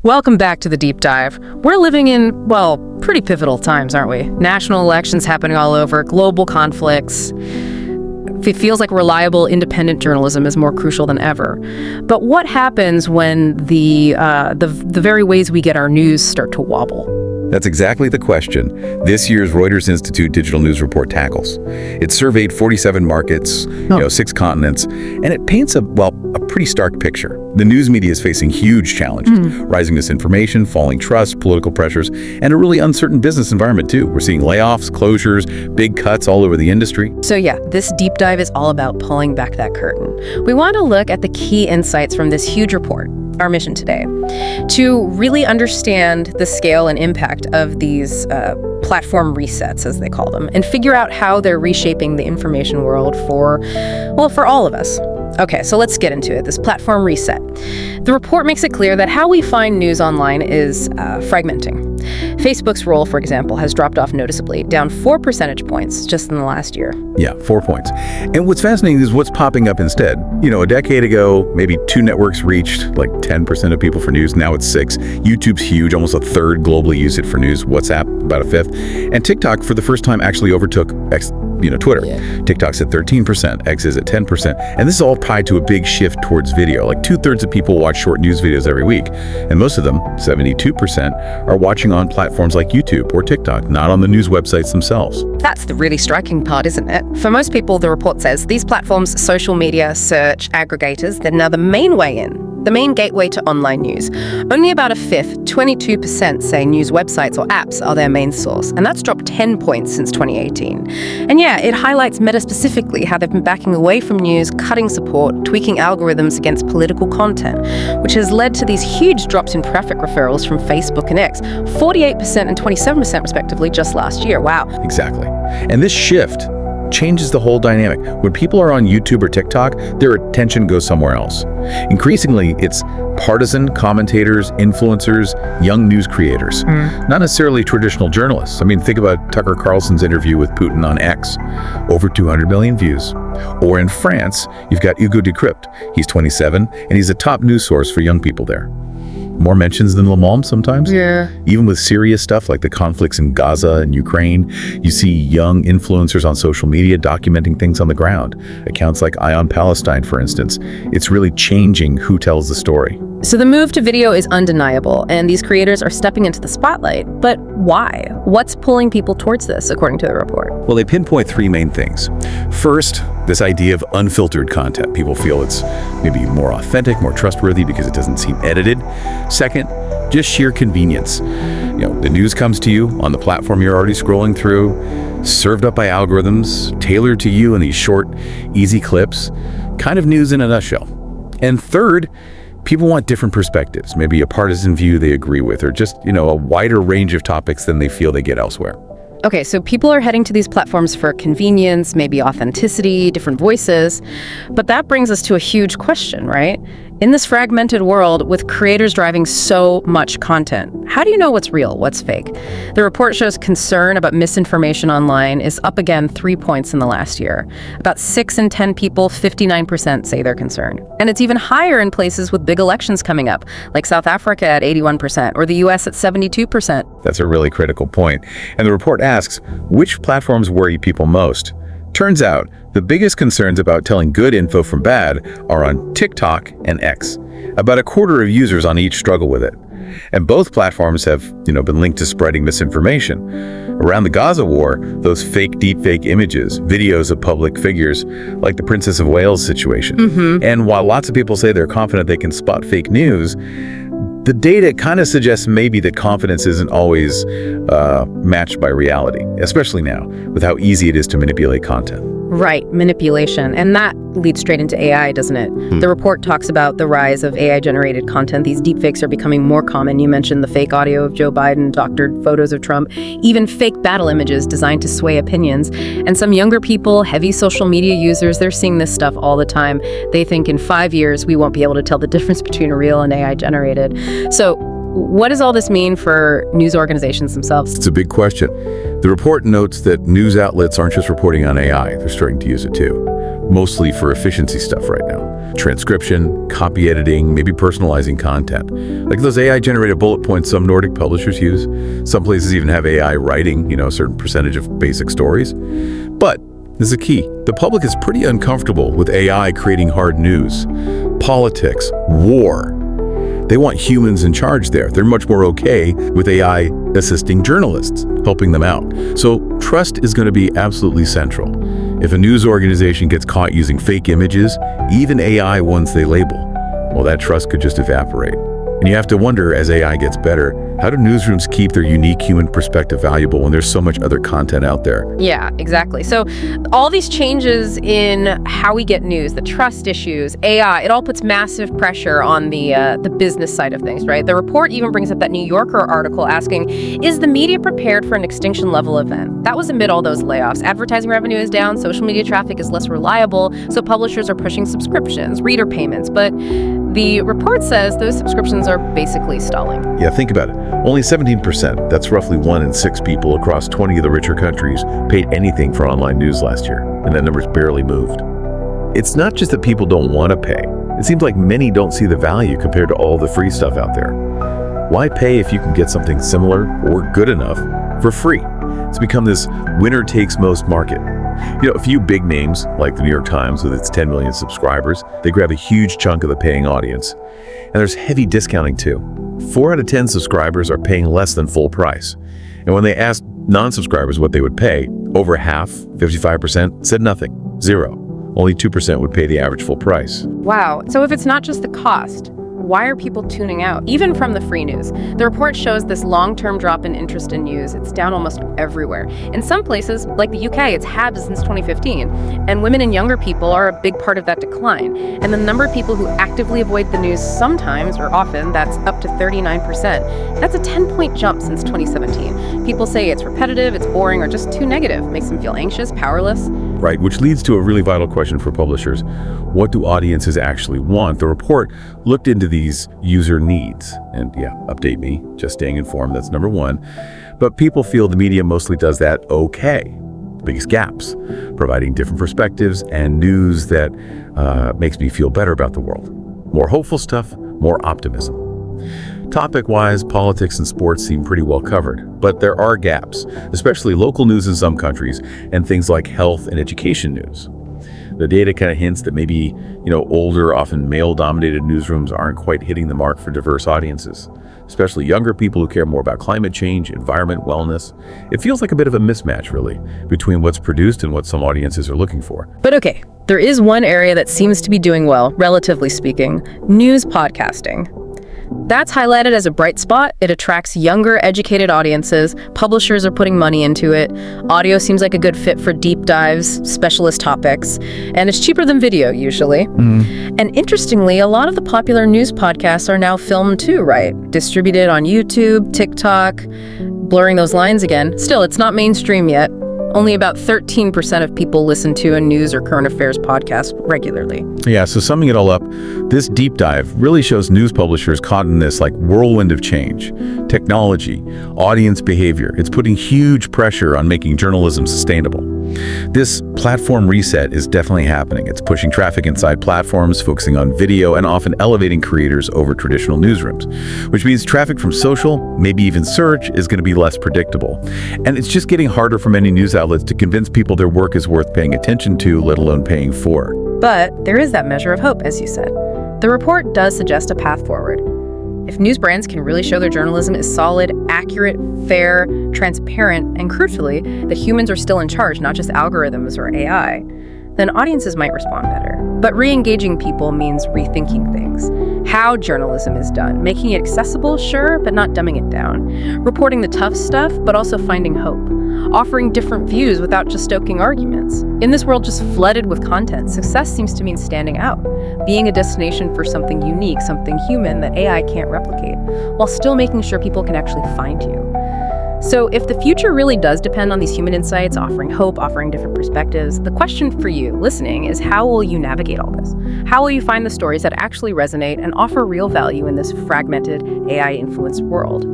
Welcome back to the Deep Dive. We're living in, well, pretty pivotal times, aren't we? National elections happening all over, global conflicts. It feels like reliable, independent journalism is more crucial than ever. But what happens when the very ways we get our news start to wobble? That's exactly the question this year's Reuters Institute Digital News Report tackles. It surveyed 47 markets, 6 continents, and it paints a pretty stark picture. The news media is facing huge challenges, rising misinformation, falling trust, political pressures, and a really uncertain business environment too. We're seeing layoffs, closures, big cuts all over the industry. So yeah, this deep dive is all about pulling back that curtain. We want to look at the key insights from this huge report. Our mission today, to really understand the scale and impact of these platform resets, as they call them, and figure out how they're reshaping the information world for all of us. Okay, so let's get into it. This platform reset. The report makes it clear that how we find news online is fragmenting. Facebook's role, for example, has dropped off noticeably, down 4 percentage points just in the last year. Yeah, 4 points. And what's fascinating is what's popping up instead. A decade ago, maybe 2 networks reached like 10% of people for news. Now it's 6. YouTube's huge, almost a third globally use it for news. WhatsApp, about a fifth. And TikTok, for the first time, actually overtook Twitter. Yeah. TikTok's at 13%, X is at 10%. And this is all tied to a big shift towards video. Like 2/3 of people watch short news videos every week. And most of them, 72%, are watching on platforms like YouTube or TikTok, not on the news websites themselves. That's the really striking part, isn't it? For most people, the report says these platforms, social media, search, aggregators, they're now the main way in. The main gateway to online news. Only about a fifth, 22%, say news websites or apps are their main source, and that's dropped 10 points since 2018. And yeah, it highlights Meta specifically how they've been backing away from news, cutting support, tweaking algorithms against political content, which has led to these huge drops in traffic referrals from Facebook and X, 48% and 27% respectively just last year. Wow. Exactly. And this shift changes the whole dynamic. When people are on YouTube or TikTok, their attention goes somewhere else. Increasingly, it's partisan commentators, influencers, young news creators, not necessarily traditional journalists. I mean, think about Tucker Carlson's interview with Putin on X, over 200 million views. Or in France, you've got Hugo Decrypt. He's 27, and he's a top news source for young people there. More mentions than Le Monde sometimes. Yeah. Even with serious stuff like the conflicts in Gaza and Ukraine, you see young influencers on social media documenting things on the ground. Accounts like Eye on Palestine, for instance. It's really changing who tells the story. So the move to video is undeniable, and these creators are stepping into the spotlight. But why? What's pulling people towards this, according to the report? Well, they pinpoint 3 main things. First, this idea of unfiltered content. People feel it's maybe more authentic, more trustworthy because it doesn't seem edited. Second, just sheer convenience. The news comes to you on the platform you're already scrolling through, served up by algorithms, tailored to you in these short, easy clips. Kind of news in a nutshell. And third, people want different perspectives, maybe a partisan view they agree with, or just, a wider range of topics than they feel they get elsewhere. Okay, so people are heading to these platforms for convenience, maybe authenticity, different voices. But that brings us to a huge question, right? In this fragmented world, with creators driving so much content, how do you know what's real, what's fake? The report shows concern about misinformation online is up again 3 points in the last year. About 6 in 10 people, 59%, say they're concerned. And it's even higher in places with big elections coming up, like South Africa at 81%, or the US at 72%. That's a really critical point. And the report asks, which platforms worry people most? Turns out, the biggest concerns about telling good info from bad are on TikTok and X. About a quarter of users on each struggle with it. And both platforms have, been linked to spreading misinformation. Around the Gaza war, those fake deepfake images, videos of public figures, like the Princess of Wales situation. And while lots of people say they're confident they can spot fake news, the data kind of suggests maybe that confidence isn't always matched by reality, especially now, with how easy it is to manipulate content. Right, manipulation. And that leads straight into AI, doesn't it? The report talks about the rise of AI-generated content. These deepfakes are becoming more common. You mentioned the fake audio of Joe Biden, doctored photos of Trump, even fake battle images designed to sway opinions. And some younger people, heavy social media users, they're seeing this stuff all the time. They think in 5 years, we won't be able to tell the difference between real and AI-generated. So what does all this mean for news organizations themselves? It's a big question. The report notes that news outlets aren't just reporting on AI, they're starting to use it too. mostly for efficiency stuff right now. Transcription, copy editing, maybe personalizing content. Like those AI-generated bullet points some Nordic publishers use. Some places even have AI writing, a certain percentage of basic stories. But this is the key. The public is pretty uncomfortable with AI creating hard news, politics, war. They want humans in charge there. They're much more okay with AI assisting journalists, helping them out. So trust is going to be absolutely central. If a news organization gets caught using fake images, even AI ones they label, well, that trust could just evaporate. And you have to wonder, as AI gets better, how do newsrooms keep their unique human perspective valuable when there's so much other content out there? Yeah, exactly. So all these changes in how we get news, the trust issues, AI, it all puts massive pressure on the business side of things, right? The report even brings up that New Yorker article asking, is the media prepared for an extinction level event? That was amid all those layoffs. Advertising revenue is down, social media traffic is less reliable, so publishers are pushing subscriptions, reader payments, but the report says those subscriptions are basically stalling. Yeah, think about it. Only 17%, that's roughly 1 in 6 people across 20 of the richer countries, paid anything for online news last year, and that number's barely moved. It's not just that people don't want to pay. It seems like many don't see the value compared to all the free stuff out there. Why pay if you can get something similar or good enough for free? It's become this winner-takes-most market. A few big names, like the New York Times with its 10 million subscribers, they grab a huge chunk of the paying audience. And there's heavy discounting too. 4 out of 10 subscribers are paying less than full price. And when they asked non-subscribers what they would pay, over half, 55%, said nothing, zero. Only 2% would pay the average full price. Wow. So if it's not just the cost, why are people tuning out, even from the free news? The report shows this long-term drop in interest in news. It's down almost everywhere. In some places, like the UK, it's halved since 2015. And women and younger people are a big part of that decline. And the number of people who actively avoid the news sometimes, or often, that's up to 39%. That's a 10-point jump since 2017. People say it's repetitive, it's boring, or just too negative. Makes them feel anxious, powerless. Right, which leads to a really vital question for publishers. What do audiences actually want? The report looked into these user needs. And yeah, update me, just staying informed, that's number one. But people feel the media mostly does that okay. The biggest gaps, providing different perspectives and news that makes me feel better about the world. More hopeful stuff, more optimism. Topic-wise, politics and sports seem pretty well covered, but there are gaps, especially local news in some countries and things like health and education news. The data kind of hints that maybe, older, often male-dominated newsrooms aren't quite hitting the mark for diverse audiences, especially younger people who care more about climate change, environment, wellness. It feels like a bit of a mismatch, really, between what's produced and what some audiences are looking for. But okay, there is one area that seems to be doing well, relatively speaking, news podcasting. That's highlighted as a bright spot. It attracts younger, educated audiences. Publishers are putting money into it. Audio seems like a good fit for deep dives, specialist topics, and it's cheaper than video, usually. And interestingly, a lot of the popular news podcasts are now filmed too, right? Distributed on YouTube, TikTok, blurring those lines again. Still, it's not mainstream yet. Only about 13% of people listen to a news or current affairs podcast regularly. Yeah, so summing it all up, this deep dive really shows news publishers caught in this whirlwind of change. Technology, audience behavior, it's putting huge pressure on making journalism sustainable. This platform reset is definitely happening. It's pushing traffic inside platforms, focusing on video, and often elevating creators over traditional newsrooms, which means traffic from social, maybe even search, is going to be less predictable. And it's just getting harder for many news outlets to convince people their work is worth paying attention to, let alone paying for. But there is that measure of hope, as you said. The report does suggest a path forward. If news brands can really show their journalism is solid, accurate, fair, transparent, and crucially, that humans are still in charge, not just algorithms or AI, then audiences might respond better. But re-engaging people means rethinking things. How journalism is done, making it accessible, sure, but not dumbing it down. Reporting the tough stuff, but also finding hope. Offering different views without just stoking arguments. In this world just flooded with content, success seems to mean standing out, being a destination for something unique, something human that AI can't replicate, while still making sure people can actually find you. So if the future really does depend on these human insights, offering hope, offering different perspectives, the question for you listening is, how will you navigate all this? How will you find the stories that actually resonate and offer real value in this fragmented, AI-influenced world?